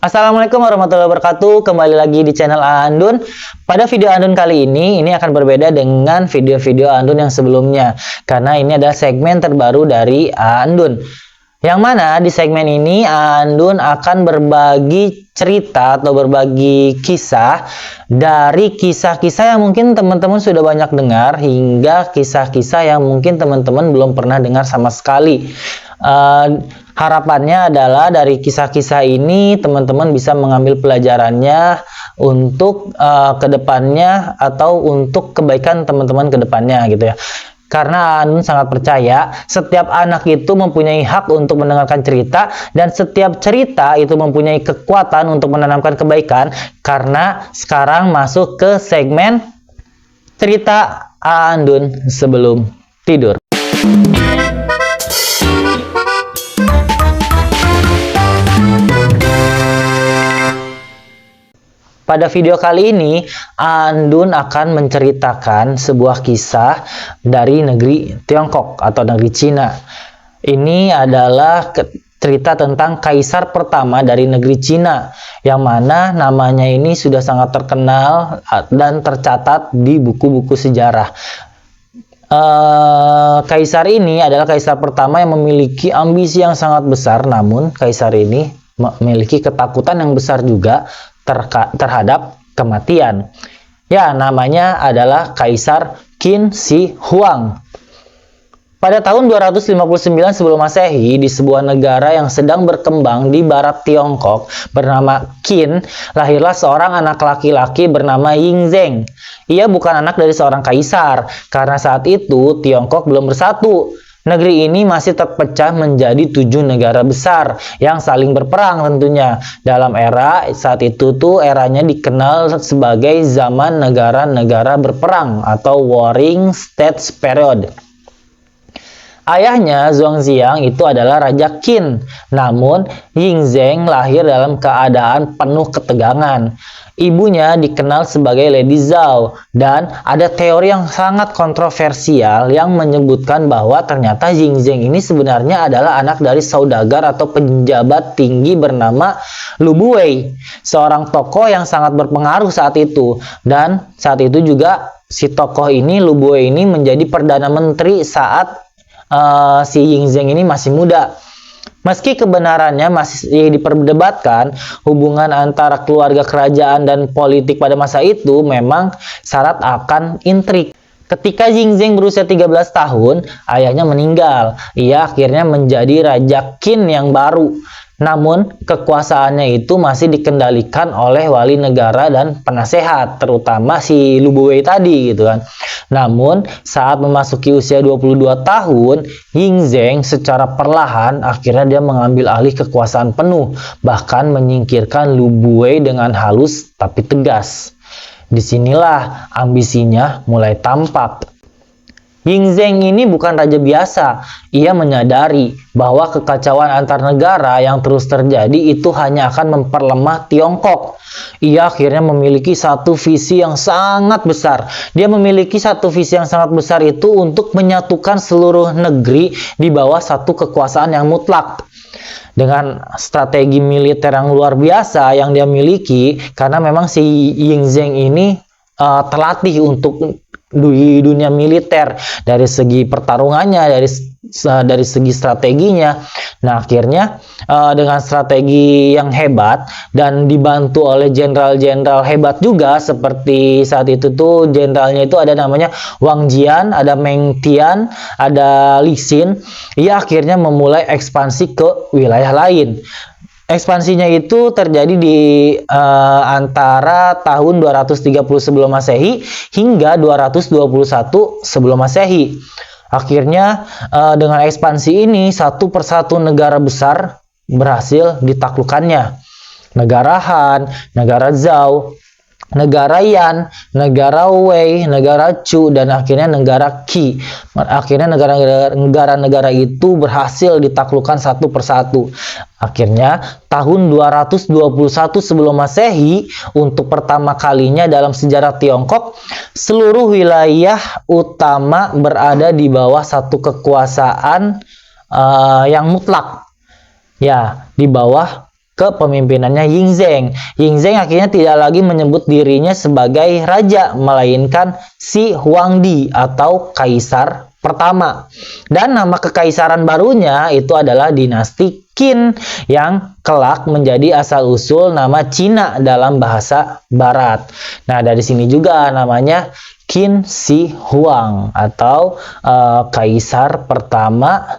Assalamualaikum warahmatullahi wabarakatuh. Kembali lagi di channel Andun. Pada video Andun kali ini akan berbeda dengan video-video Andun yang sebelumnya, karena ini adalah segmen terbaru dari Andun. Yang mana di segmen ini Andun akan berbagi cerita atau berbagi kisah dari kisah-kisah yang mungkin teman-teman sudah banyak dengar, hingga kisah-kisah yang mungkin teman-teman belum pernah dengar sama sekali. Harapannya adalah dari kisah-kisah ini teman-teman bisa mengambil pelajarannya untuk kedepannya atau untuk kebaikan teman-teman kedepannya gitu ya. Karena Andun sangat percaya setiap anak itu mempunyai hak untuk mendengarkan cerita, dan setiap cerita itu mempunyai kekuatan untuk menanamkan kebaikan. Karena sekarang masuk ke segmen cerita Andun sebelum tidur. Pada video kali ini, Andun akan menceritakan sebuah kisah dari negeri Tiongkok atau negeri Cina. Ini adalah cerita tentang kaisar pertama dari negeri Cina, yang mana namanya ini sudah sangat terkenal dan tercatat di buku-buku sejarah. Kaisar ini adalah kaisar pertama yang memiliki ambisi yang sangat besar, namun kaisar ini memiliki ketakutan yang besar juga terhadap kematian. Ya, namanya adalah Kaisar Qin Shi Huang. Pada tahun 259 sebelum Masehi, di sebuah negara yang sedang berkembang di barat Tiongkok bernama Qin, lahirlah seorang anak laki-laki bernama Yingzheng. Ia bukan anak dari seorang kaisar, karena saat itu Tiongkok belum bersatu. Negeri ini masih terpecah menjadi 7 negara besar yang saling berperang tentunya. Dalam era saat itu eranya dikenal sebagai zaman negara-negara berperang atau Warring States Period. Ayahnya Zhuangziang itu adalah Raja Qin, namun Yingzheng lahir dalam keadaan penuh ketegangan. Ibunya dikenal sebagai Lady Zhao, dan ada teori yang sangat kontroversial yang menyebutkan bahwa ternyata Yingzheng ini sebenarnya adalah anak dari saudagar atau penjabat tinggi bernama Lu Buwei, seorang tokoh yang sangat berpengaruh saat itu. Dan saat itu juga si tokoh ini, Lu Buwei ini, menjadi perdana menteri saat si Yingzheng ini masih muda. Meski kebenarannya masih diperdebatkan, hubungan antara keluarga kerajaan dan politik pada masa itu memang syarat akan intrik. Ketika Yingzheng berusia 13 tahun, ayahnya meninggal. Ia akhirnya menjadi Raja Qin yang baru. Namun, kekuasaannya itu masih dikendalikan oleh wali negara dan penasehat, terutama si Lu Buwei tadi gitu kan. Namun, saat memasuki usia 22 tahun, Yingzheng secara perlahan akhirnya dia mengambil alih kekuasaan penuh, bahkan menyingkirkan Lu Buwei dengan halus tapi tegas. Disinilah ambisinya mulai tampak. Yingzheng ini bukan raja biasa. Ia menyadari bahwa kekacauan antar negara yang terus terjadi itu hanya akan memperlemah Tiongkok. Ia akhirnya memiliki satu visi yang sangat besar. Dia memiliki satu visi yang sangat besar itu untuk menyatukan seluruh negeri di bawah satu kekuasaan yang mutlak. Dengan strategi militer yang luar biasa yang dia miliki, karena memang si Yingzheng ini terlatih untuk di dunia militer, dari segi pertarungannya, dari segi strateginya. Nah, akhirnya dengan strategi yang hebat dan dibantu oleh jenderal-jenderal hebat juga, seperti saat itu jenderalnya itu ada namanya Wang Jian, ada Meng Tian, ada Li Xin. Ia akhirnya memulai ekspansi ke wilayah lain. Ekspansinya itu terjadi di antara tahun 230 sebelum Masehi hingga 221 sebelum Masehi. Akhirnya dengan ekspansi ini satu persatu negara besar berhasil ditaklukkannya. Negara Han, negara Zhao, negara Yan, negara Wei, negara Chu, dan akhirnya negara Qi. Akhirnya negara-negara itu berhasil ditaklukkan satu persatu. Akhirnya tahun 221 sebelum Masehi, untuk pertama kalinya dalam sejarah Tiongkok, seluruh wilayah utama berada di bawah satu kekuasaan yang mutlak. Ya, di bawah kepemimpinannya Yingzheng. Yingzheng akhirnya tidak lagi menyebut dirinya sebagai raja, melainkan Shi Huangdi atau kaisar pertama. Dan nama kekaisaran barunya itu adalah dinasti Qin yang kelak menjadi asal-usul nama Cina dalam bahasa barat. Nah, dari sini juga namanya Qin Shi Huang atau kaisar pertama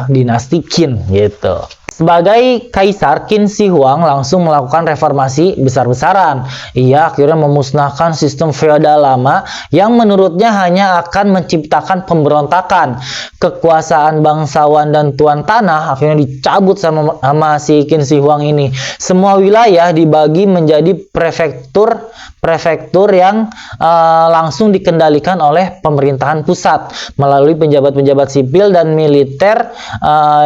dinasti Qin gitu. Sebagai kaisar, Qin Shi Huang langsung melakukan reformasi besar-besaran. Ia akhirnya memusnahkan sistem feodal lama yang menurutnya hanya akan menciptakan pemberontakan. Kekuasaan bangsawan dan tuan tanah akhirnya dicabut sama si Qin Shi Huang ini. Semua wilayah dibagi menjadi prefektur yang langsung dikendalikan oleh pemerintahan pusat melalui penjabat-penjabat sipil dan militer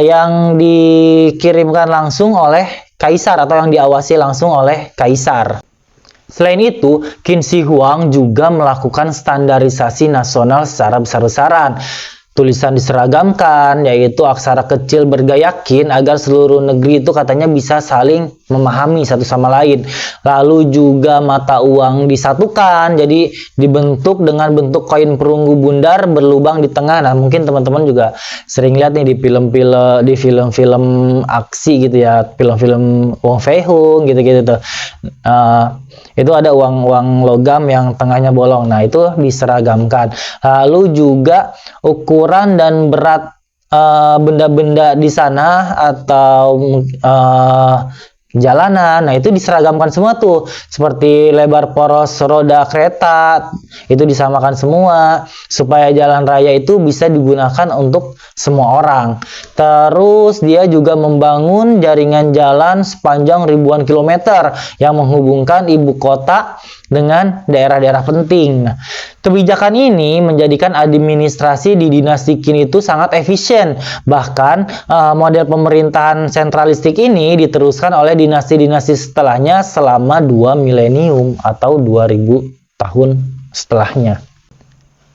yang dikirimkan langsung oleh kaisar atau yang diawasi langsung oleh kaisar. Selain itu, Qin Shi Huang juga melakukan standarisasi nasional secara besar-besaran. Tulisan diseragamkan, yaitu aksara kecil bergaya Qin agar seluruh negeri itu katanya bisa saling memahami satu sama lain. Lalu juga mata uang disatukan, jadi dibentuk dengan bentuk koin perunggu bundar berlubang di tengah. Nah, mungkin teman-teman juga sering lihat nih di film-film aksi gitu ya, film-film Wong Fei Hung gitu-gitu tuh. Itu ada uang logam yang tengahnya bolong. Nah, itu diseragamkan. Lalu juga ukuran dan berat benda-benda di sana atau jalanan, nah itu diseragamkan semua tuh, seperti lebar poros roda kereta itu disamakan semua supaya jalan raya itu bisa digunakan untuk semua orang. Terus dia juga membangun jaringan jalan sepanjang ribuan kilometer yang menghubungkan ibu kota dengan daerah-daerah penting. Kebijakan ini menjadikan administrasi di dinasti Qin itu sangat efisien. Bahkan model pemerintahan sentralistik ini diteruskan oleh dinasti-dinasti setelahnya selama 2 milenium atau 2000 tahun setelahnya.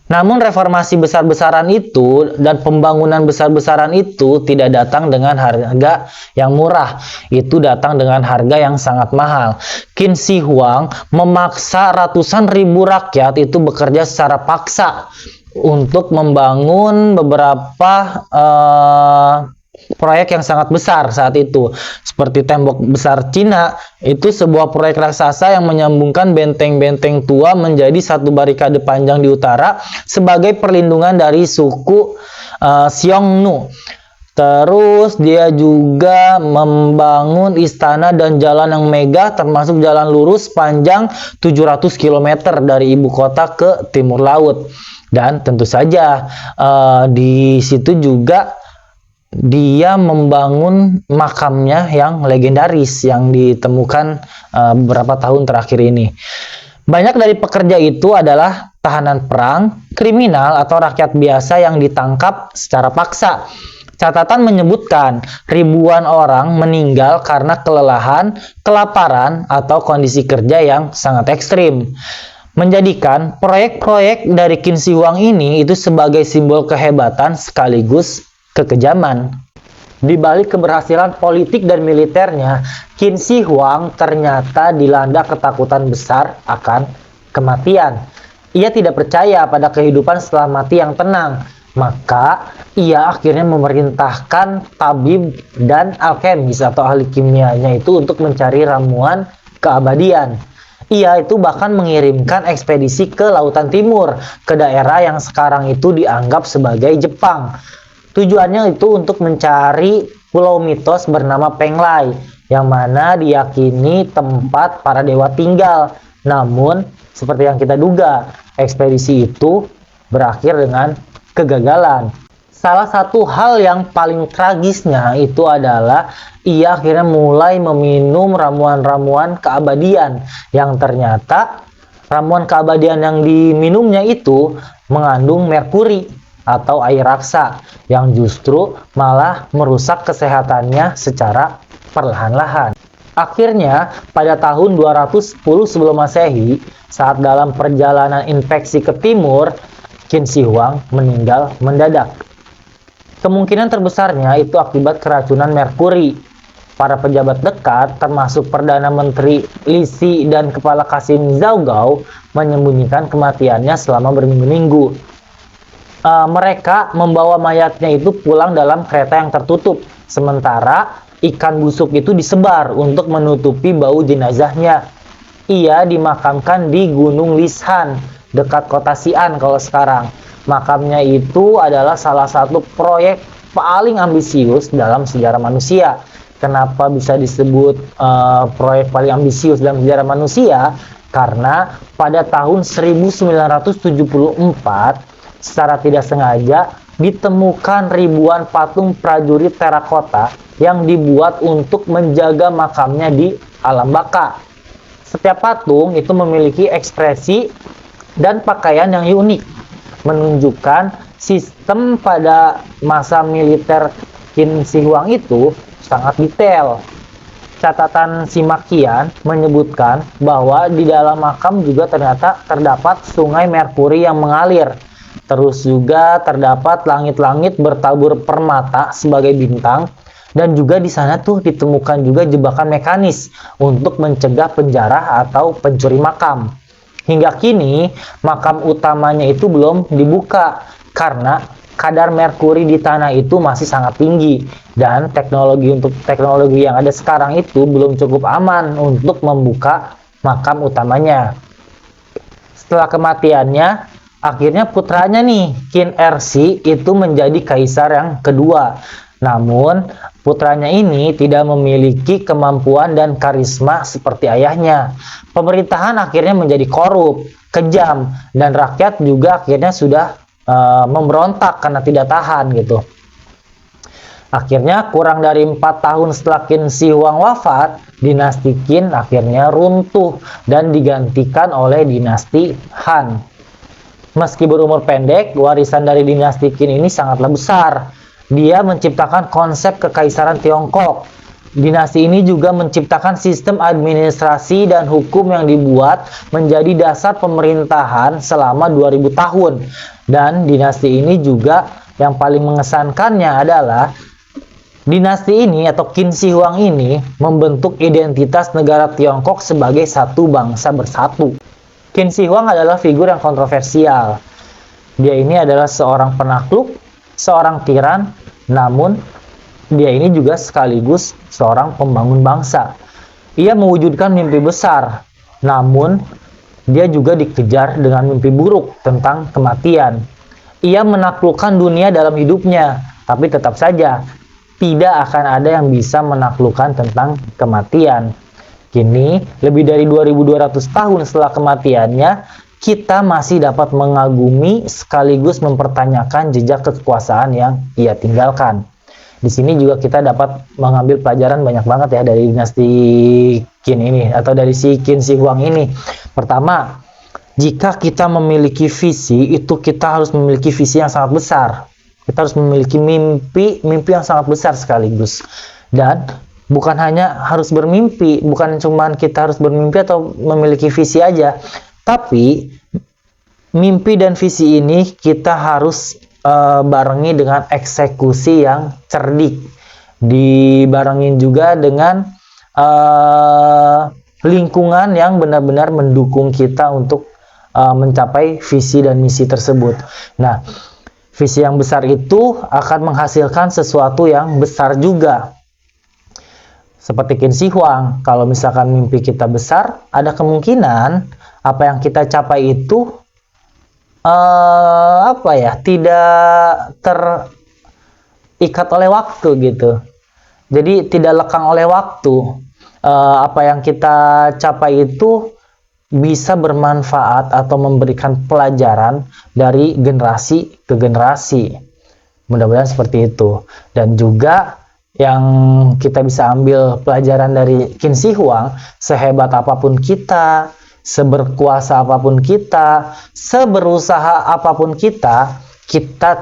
Namun reformasi besar-besaran itu dan pembangunan besar-besaran itu tidak datang dengan harga yang murah. Itu datang dengan harga yang sangat mahal. Qin Shi Huang memaksa ratusan ribu rakyat itu bekerja secara paksa untuk membangun beberapa proyek yang sangat besar saat itu, seperti tembok besar Cina. Itu sebuah proyek raksasa yang menyambungkan benteng-benteng tua menjadi satu barikade panjang di utara sebagai perlindungan dari suku Xiongnu. Terus dia juga membangun istana dan jalan yang megah, termasuk jalan lurus panjang 700 km dari ibu kota ke timur laut. Dan tentu saja di situ juga dia membangun makamnya yang legendaris yang ditemukan beberapa tahun terakhir ini. Banyak dari pekerja itu adalah tahanan perang, kriminal, atau rakyat biasa yang ditangkap secara paksa. Catatan menyebutkan ribuan orang meninggal karena kelelahan, kelaparan, atau kondisi kerja yang sangat ekstrim. Menjadikan proyek-proyek dari Qin Shi Huang ini itu sebagai simbol kehebatan sekaligus kekejaman. Di balik keberhasilan politik dan militernya, Qin Shi Huang ternyata dilanda ketakutan besar akan kematian. Ia tidak percaya pada kehidupan setelah mati yang tenang. Maka ia akhirnya memerintahkan tabib dan alkemis atau ahli kimianya itu untuk mencari ramuan keabadian. Ia itu bahkan mengirimkan ekspedisi ke Lautan Timur, ke daerah yang sekarang itu dianggap sebagai Jepang. Tujuannya itu untuk mencari pulau mitos bernama Penglai, yang mana diyakini tempat para dewa tinggal. Namun, seperti yang kita duga, ekspedisi itu berakhir dengan kegagalan. Salah satu hal yang paling tragisnya itu adalah ia akhirnya mulai meminum ramuan-ramuan keabadian, yang ternyata ramuan keabadian yang diminumnya itu mengandung merkuri atau air raksa yang justru malah merusak kesehatannya secara perlahan-lahan. Akhirnya pada tahun 210 sebelum Masehi, saat dalam perjalanan inspeksi ke timur, Qin Shi Huang meninggal mendadak. Kemungkinan terbesarnya itu akibat keracunan merkuri. Para pejabat dekat, termasuk Perdana Menteri Li Xi dan Kepala Kasim Zhao menyembunyikan kematiannya selama berminggu-minggu. Mereka membawa mayatnya itu pulang dalam kereta yang tertutup, sementara ikan busuk itu disebar untuk menutupi bau jenazahnya. Ia dimakamkan di Gunung Lishan, dekat kota Xi'an kalau sekarang. Makamnya itu adalah salah satu proyek paling ambisius dalam sejarah manusia. Kenapa bisa disebut proyek paling ambisius dalam sejarah manusia? Karena pada tahun 1974, secara tidak sengaja ditemukan ribuan patung prajurit terakota yang dibuat untuk menjaga makamnya di alam baka. Setiap patung itu memiliki ekspresi dan pakaian yang unik, menunjukkan sistem pada masa militer Qin Shi Huang itu sangat detail. Catatan Simakian menyebutkan bahwa di dalam makam juga ternyata terdapat sungai merkuri yang mengalir. Terus juga terdapat langit-langit bertabur permata sebagai bintang, dan juga di sana tuh ditemukan juga jebakan mekanis untuk mencegah penjara atau pencuri makam. Hingga kini makam utamanya itu belum dibuka karena kadar merkuri di tanah itu masih sangat tinggi, dan teknologi yang ada sekarang itu belum cukup aman untuk membuka makam utamanya. Setelah kematiannya, akhirnya putranya nih, Qin Ersi itu menjadi kaisar yang kedua. Namun putranya ini tidak memiliki kemampuan dan karisma seperti ayahnya. Pemerintahan akhirnya menjadi korup, kejam, dan rakyat juga akhirnya sudah memberontak karena tidak tahan gitu. Akhirnya kurang dari 4 tahun setelah Qin Shi Huang wafat, dinasti Qin akhirnya runtuh dan digantikan oleh dinasti Han. Meski berumur pendek, warisan dari dinasti Qin ini sangatlah besar. Dia menciptakan konsep kekaisaran Tiongkok. Dinasti ini juga menciptakan sistem administrasi dan hukum yang dibuat menjadi dasar pemerintahan selama 2000 tahun. Dan dinasti ini juga yang paling mengesankannya adalah dinasti ini atau Qin Shi Huang ini membentuk identitas negara Tiongkok sebagai satu bangsa bersatu. Qin Shi Huang adalah figur yang kontroversial. Dia ini adalah seorang penakluk, seorang tiran, namun dia ini juga sekaligus seorang pembangun bangsa. Ia mewujudkan mimpi besar, namun dia juga dikejar dengan mimpi buruk tentang kematian. Ia menaklukkan dunia dalam hidupnya, tapi tetap saja tidak akan ada yang bisa menaklukkan tentang kematian. Kini, lebih dari 2200 tahun setelah kematiannya, kita masih dapat mengagumi sekaligus mempertanyakan jejak kekuasaan yang ia tinggalkan. Di sini juga kita dapat mengambil pelajaran banyak banget ya dari dinasti Qin ini atau dari si Qin Shi Huang ini. Pertama, jika kita memiliki visi, itu kita harus memiliki visi yang sangat besar. Kita harus memiliki mimpi yang sangat besar sekaligus. Dan bukan hanya harus bermimpi, bukan cuma kita harus bermimpi atau memiliki visi aja, tapi mimpi dan visi ini kita harus barengi dengan eksekusi yang cerdik, dibarengin juga dengan lingkungan yang benar-benar mendukung kita untuk mencapai visi dan misi tersebut. Nah, visi yang besar itu akan menghasilkan sesuatu yang besar juga. Seperti Qin Shi Huang, kalau misalkan mimpi kita besar, ada kemungkinan apa yang kita capai itu tidak terikat oleh waktu gitu. Jadi tidak lekang oleh waktu. Apa yang kita capai itu bisa bermanfaat atau memberikan pelajaran dari generasi ke generasi. Mudah-mudahan seperti itu. Dan juga yang kita bisa ambil pelajaran dari Qin Shi Huang, sehebat apapun kita, seberkuasa apapun kita, seberusaha apapun kita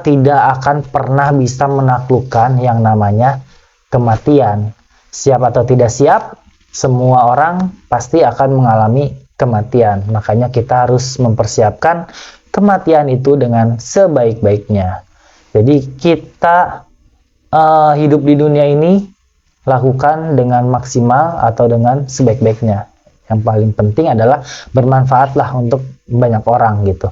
tidak akan pernah bisa menaklukkan yang namanya kematian. Siap atau tidak siap, semua orang pasti akan mengalami kematian. Makanya kita harus mempersiapkan kematian itu dengan sebaik-baiknya. Jadi kita hidup di dunia ini lakukan dengan maksimal atau dengan sebaik-baiknya. Yang paling penting adalah bermanfaatlah untuk banyak orang gitu.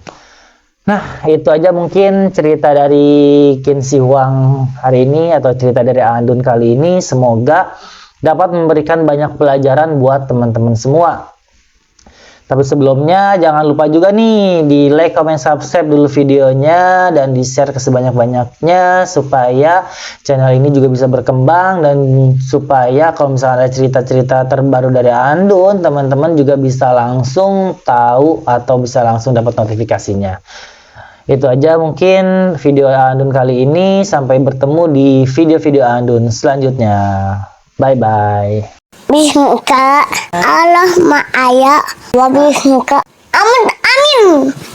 Nah, itu aja mungkin cerita dari Qin Shi Huang hari ini, atau cerita dari Andun kali ini. Semoga dapat memberikan banyak pelajaran buat teman-teman semua. Tapi sebelumnya jangan lupa juga nih di like, comment, subscribe dulu videonya dan di share ke sebanyak-banyaknya supaya channel ini juga bisa berkembang, dan supaya kalau misalnya ada cerita-cerita terbaru dari Andun, teman-teman juga bisa langsung tahu atau bisa langsung dapat notifikasinya. Itu aja mungkin video Andun kali ini. Sampai bertemu di video-video Andun selanjutnya. Bye bye. Bismika Allah ma'aya wa bismika amin amin.